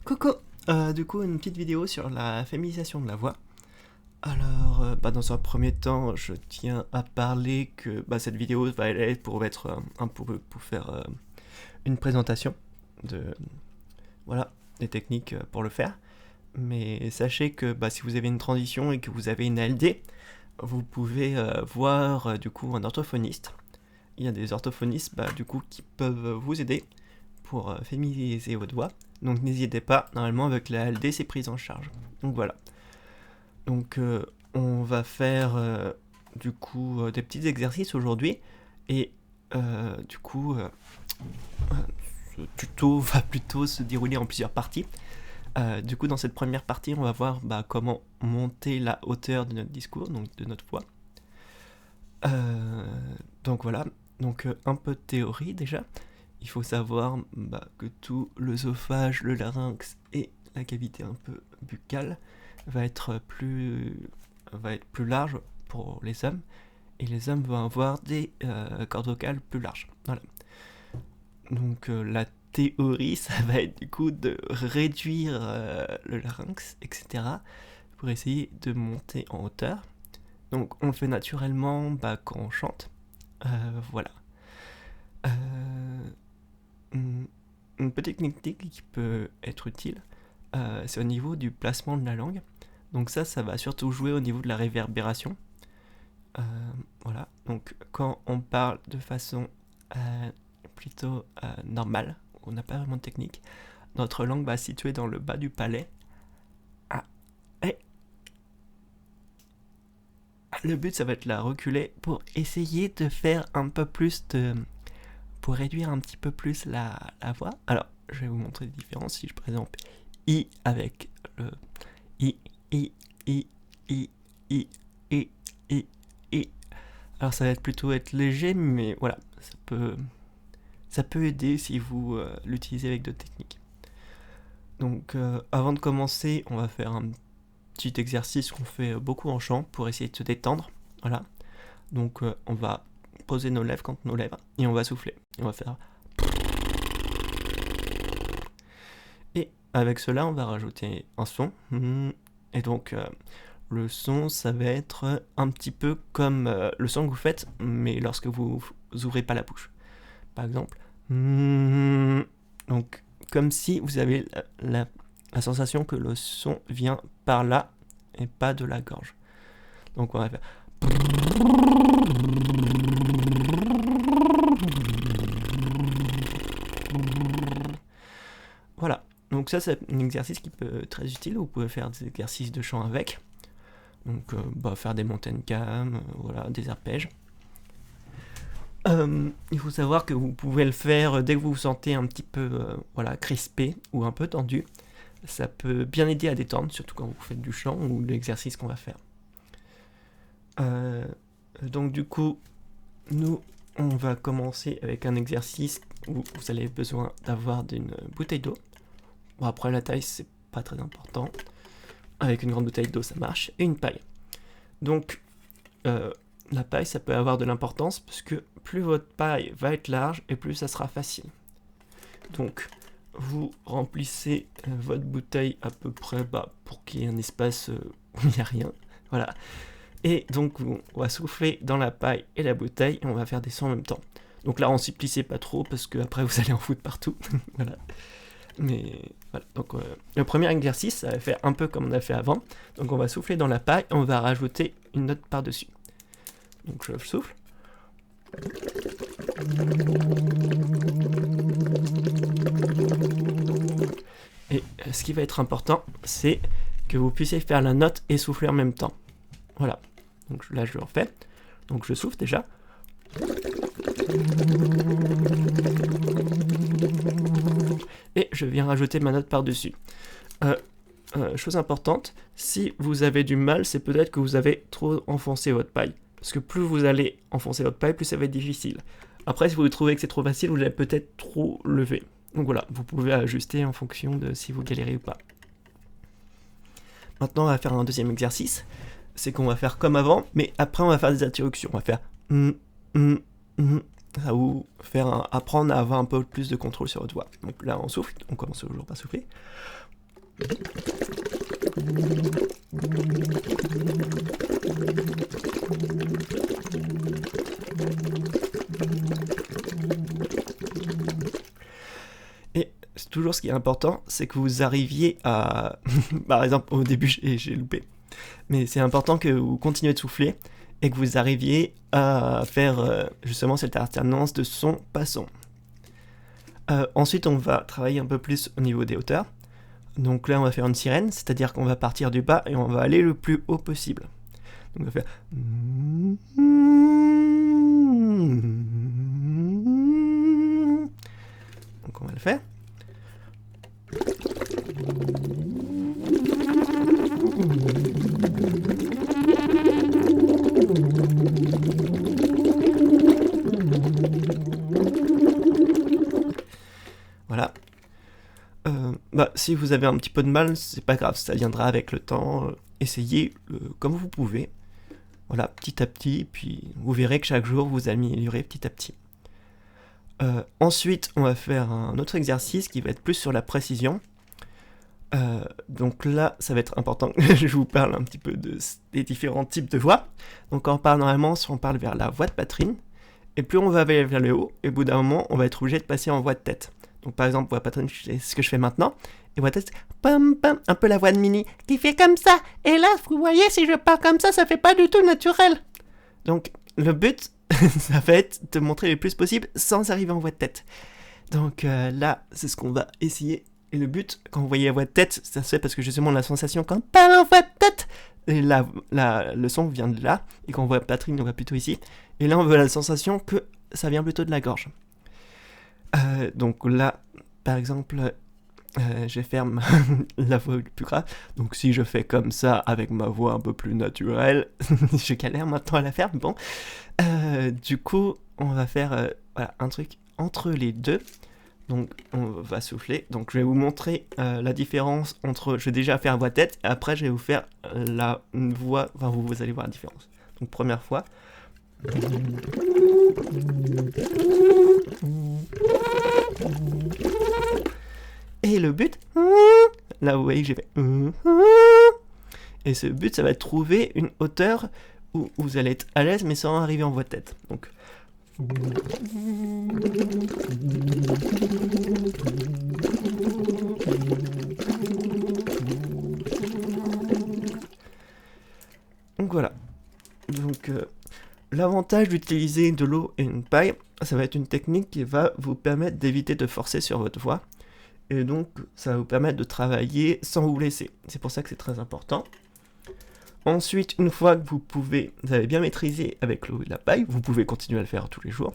Coco, du coup une petite vidéo sur la féminisation de la voix. Alors, dans un premier temps, je tiens à parler que cette vidéo va aller pour être pour faire une présentation de voilà des techniques pour le faire. Mais sachez que si vous avez une transition et que vous avez une ALD, vous pouvez voir du coup un orthophoniste. Il y a des orthophonistes du coup qui peuvent vous aider pour féminiser votre voix. Donc n'hésitez pas, normalement avec la LD c'est prise en charge. Donc voilà. Donc on va faire du coup des petits exercices aujourd'hui. Et du coup ce tuto va plutôt se dérouler en plusieurs parties. Du coup dans cette première partie on va voir comment monter la hauteur de notre discours, donc de notre voix. Donc voilà, donc un peu de théorie déjà. Il faut savoir que tout l'œsophage, le larynx et la cavité un peu buccale va être plus large pour les hommes, et les hommes vont avoir des cordes vocales plus larges. Voilà. Donc la théorie, ça va être du coup de réduire le larynx, etc. pour essayer de monter en hauteur. Donc on le fait naturellement quand on chante. Voilà. Une petite technique qui peut être utile, c'est au niveau du placement de la langue. Donc ça va surtout jouer au niveau de la réverbération. Voilà. Donc quand on parle de façon plutôt normale, on n'a pas vraiment de technique, notre langue va se situer dans le bas du palais. Et le but, ça va être la reculer pour essayer de faire un peu plus de... pour réduire un petit peu plus la voix. Alors, je vais vous montrer les différences. Si je présente I avec le I. Alors, ça va plutôt être léger, mais voilà, ça peut aider si vous l'utilisez avec d'autres techniques. Donc, avant de commencer, on va faire un petit exercice qu'on fait beaucoup en chant pour essayer de se détendre. Voilà. Donc, on va poser nos lèvres contre nos lèvres et on va souffler. Et on va faire... Et avec cela, on va rajouter un son. Et donc, le son, ça va être un petit peu comme le son que vous faites, mais lorsque vous ouvrez pas la bouche. Par exemple. Donc, comme si vous avez la sensation que le son vient par là et pas de la gorge. Donc, on va faire... Voilà, donc ça c'est un exercice qui peut être très utile. Vous pouvez faire des exercices de chant avec. Donc faire des montées de gamme, voilà, des arpèges. Il faut savoir que vous pouvez le faire dès que vous vous sentez un petit peu crispé ou un peu tendu. Ça peut bien aider à détendre, surtout quand vous faites du chant ou l'exercice qu'on va faire. Donc du coup, nous, on va commencer avec un exercice où vous allez besoin d'avoir une bouteille d'eau. Bon, après la taille, c'est pas très important. Avec une grande bouteille d'eau, ça marche. Et une paille. Donc, la paille, ça peut avoir de l'importance parce que plus votre paille va être large et plus ça sera facile. Donc, vous remplissez votre bouteille à peu près pour qu'il y ait un espace où il n'y a rien. Voilà. Et donc, on va souffler dans la paille et la bouteille et on va faire des sons en même temps. Donc là, on remplissez pas trop parce que après vous allez en foutre partout. Voilà. Mais voilà. Donc, le premier exercice, ça va faire un peu comme on a fait avant. Donc, on va souffler dans la paille et on va rajouter une note par-dessus. Donc, je souffle. Et ce qui va être important, c'est que vous puissiez faire la note et souffler en même temps. Voilà. Donc là, je le refais. Donc, je souffle déjà. Et je viens rajouter ma note par-dessus. Chose importante, si vous avez du mal, c'est peut-être que vous avez trop enfoncé votre paille. Parce que plus vous allez enfoncer votre paille, plus ça va être difficile. Après, si vous trouvez que c'est trop facile, vous l'avez peut-être trop levé. Donc voilà, vous pouvez ajuster en fonction de si vous galérez ou pas. Maintenant, on va faire un deuxième exercice. C'est qu'on va faire comme avant, mais après, on va faire des interruptions. On va faire... ça va vous faire apprendre à avoir un peu plus de contrôle sur votre voix. Donc là, on souffle, on commence toujours par souffler. Et toujours ce qui est important, c'est que vous arriviez à... Par exemple, au début, j'ai loupé. Mais c'est important que vous continuez de souffler et que vous arriviez à faire justement cette alternance de son pas son. Ensuite, on va travailler un peu plus au niveau des hauteurs. Donc là, on va faire une sirène, c'est-à-dire qu'on va partir du bas et on va aller le plus haut possible. Donc on va faire... Donc on va le faire. Voilà. Si vous avez un petit peu de mal, c'est pas grave, ça viendra avec le temps. Essayez comme vous pouvez. Voilà, petit à petit, puis vous verrez que chaque jour vous améliorez petit à petit. Ensuite, on va faire un autre exercice qui va être plus sur la précision. Donc là, ça va être important que je vous parle un petit peu des différents types de voix. Donc quand on parle normalement, si on parle vers la voix de poitrine, et plus on va vers le haut, et au bout d'un moment, on va être obligé de passer en voix de tête. Donc par exemple, voix poitrine, c'est ce que je fais maintenant, et voix de tête, pam pam, un peu la voix de Mini, qui fait comme ça. Et là, vous voyez, si je parle comme ça fait pas du tout naturel. Donc le but, ça va être de montrer le plus possible sans arriver en voix de tête. Donc là, c'est ce qu'on va essayer. Et le but, quand vous voyez la voix de tête, ça se fait parce que justement la sensation quand on parle en voix de tête, et le son vient de là, et quand on voit poitrine, on va plutôt ici. Et là, on veut la sensation que ça vient plutôt de la gorge. Donc là, par exemple, je vais faire la voix plus grave. Donc si je fais comme ça avec ma voix un peu plus naturelle, je galère maintenant à la faire. Bon, du coup, on va faire voilà, un truc entre les deux. Donc on va souffler. Donc je vais vous montrer la différence entre... Je vais déjà faire voix tête, et après je vais vous faire la voix... Enfin vous allez voir la différence. Donc première fois. Et le but... Là vous voyez que j'ai fait... Et ce but, ça va être trouver une hauteur où vous allez être à l'aise mais sans arriver en voix de tête. Donc... Donc voilà. Donc l'avantage d'utiliser de l'eau et une paille, ça va être une technique qui va vous permettre d'éviter de forcer sur votre voix. Et donc ça va vous permettre de travailler sans vous blesser. C'est pour ça que c'est très important. Ensuite, une fois que vous avez bien maîtrisé avec l'eau et la paille, vous pouvez continuer à le faire tous les jours.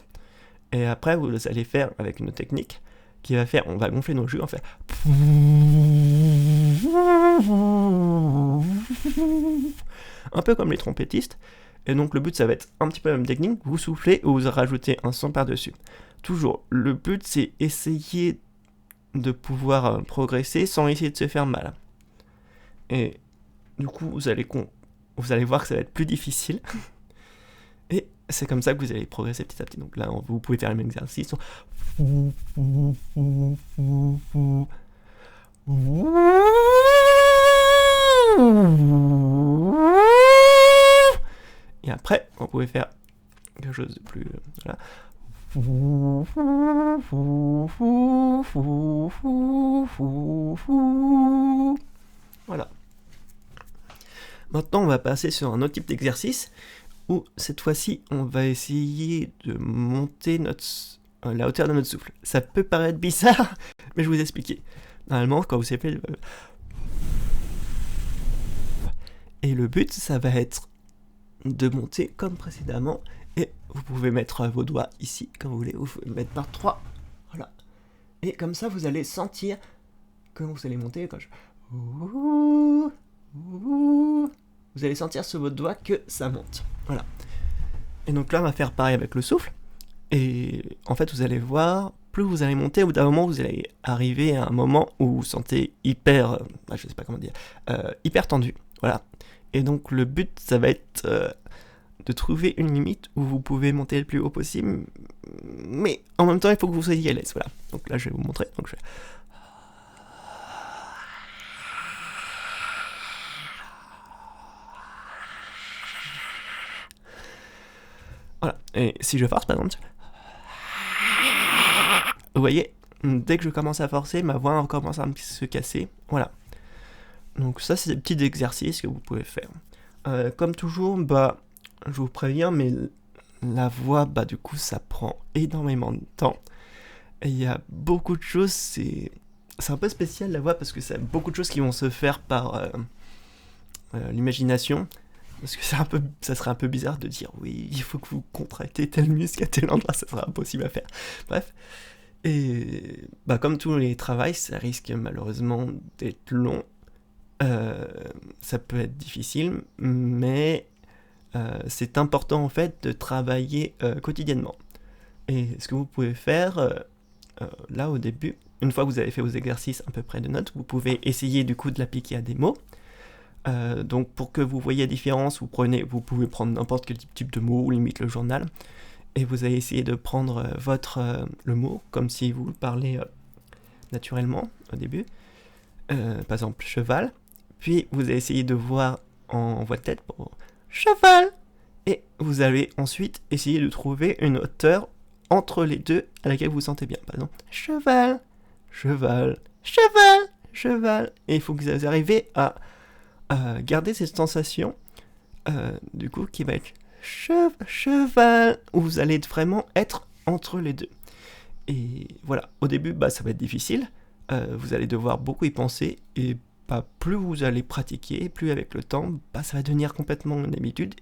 Et après, vous allez faire avec une autre technique qui va faire, on va gonfler nos jus, on va faire... Un peu comme les trompettistes. Et donc le but, ça va être un petit peu la même technique, vous soufflez ou vous rajoutez un son par-dessus. Toujours, le but, c'est essayer de pouvoir progresser sans essayer de se faire mal. Et du coup, vous allez voir que ça va être plus difficile. Et c'est comme ça que vous allez progresser petit à petit. Donc là, vous pouvez faire le même exercice. Et après, on pouvait faire quelque chose de plus... Voilà. Voilà. Maintenant, on va passer sur un autre type d'exercice où cette fois-ci, on va essayer de monter la hauteur de notre souffle. Ça peut paraître bizarre, mais je vais vous expliquer. Normalement, quand vous sifflez... Et le but, ça va être de monter comme précédemment. Et vous pouvez mettre vos doigts ici, comme vous voulez. Vous pouvez mettre par 3. Voilà. Et comme ça, vous allez sentir que vous allez monter. Quand vous allez sentir sur votre doigt que ça monte. Voilà. Et donc là, on va faire pareil avec le souffle. Et en fait, vous allez voir, plus vous allez monter, au bout d'un moment, vous allez arriver à un moment où vous vous sentez hyper... je sais pas comment dire... hyper tendu. Voilà. Et donc, le but, ça va être de trouver une limite où vous pouvez monter le plus haut possible, mais en même temps il faut que vous soyez à l'aise, voilà. Donc là je vais vous montrer, donc je vais... Voilà, et si je force par exemple, vous voyez, dès que je commence à forcer, ma voix commence à se casser, voilà. Donc ça c'est des petits exercices que vous pouvez faire. Comme toujours, bah, je vous préviens, mais la voix, bah du coup ça prend énormément de temps. Et il y a beaucoup de choses, c'est un peu spécial la voix parce que c'est beaucoup de choses qui vont se faire par l'imagination. Parce que ça serait un peu bizarre de dire oui, il faut que vous contractez tel muscle à tel endroit, ça sera impossible à faire. Bref. Et bah, comme tous les travails, ça risque malheureusement d'être long. Ça peut être difficile, mais c'est important en fait de travailler quotidiennement. Et ce que vous pouvez faire là au début, une fois que vous avez fait vos exercices à peu près de notes, vous pouvez essayer du coup de l'appliquer à des mots. Donc pour que vous voyez la différence, vous pouvez prendre n'importe quel type de mot, ou limite le journal, et vous allez essayer de prendre le mot, comme si vous le parlez naturellement au début. Par exemple, cheval. Puis vous allez essayer de voir en voix de tête pour cheval. Et vous allez ensuite essayer de trouver une hauteur entre les deux à laquelle vous vous sentez bien. Par exemple, cheval, cheval, cheval, cheval. Et il faut que vous arriviez à garder cette sensation du coup qui va être cheval, où vous allez vraiment être entre les deux. Et voilà, au début, bah, ça va être difficile. Vous allez devoir beaucoup y penser, et bah, plus vous allez pratiquer, plus avec le temps, bah, ça va devenir complètement une habitude.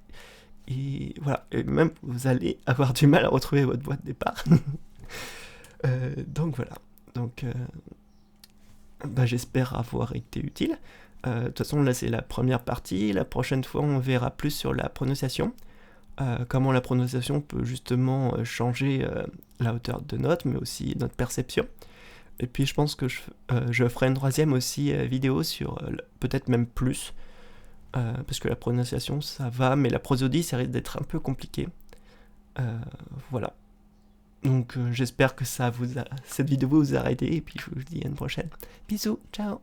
Et voilà, et même vous allez avoir du mal à retrouver votre voix de départ. Donc voilà, donc bah, j'espère avoir été utile. De toute façon, là c'est la première partie. La prochaine fois, on verra plus sur la prononciation. Comment la prononciation peut justement changer la hauteur de note, mais aussi notre perception. Et puis je pense que je ferai une troisième aussi vidéo sur peut-être même plus, parce que la prononciation ça va, mais la prosodie ça risque d'être un peu compliqué. Voilà. Donc j'espère que cette vidéo vous a aidé, et puis je vous dis à une prochaine. Bisous, ciao.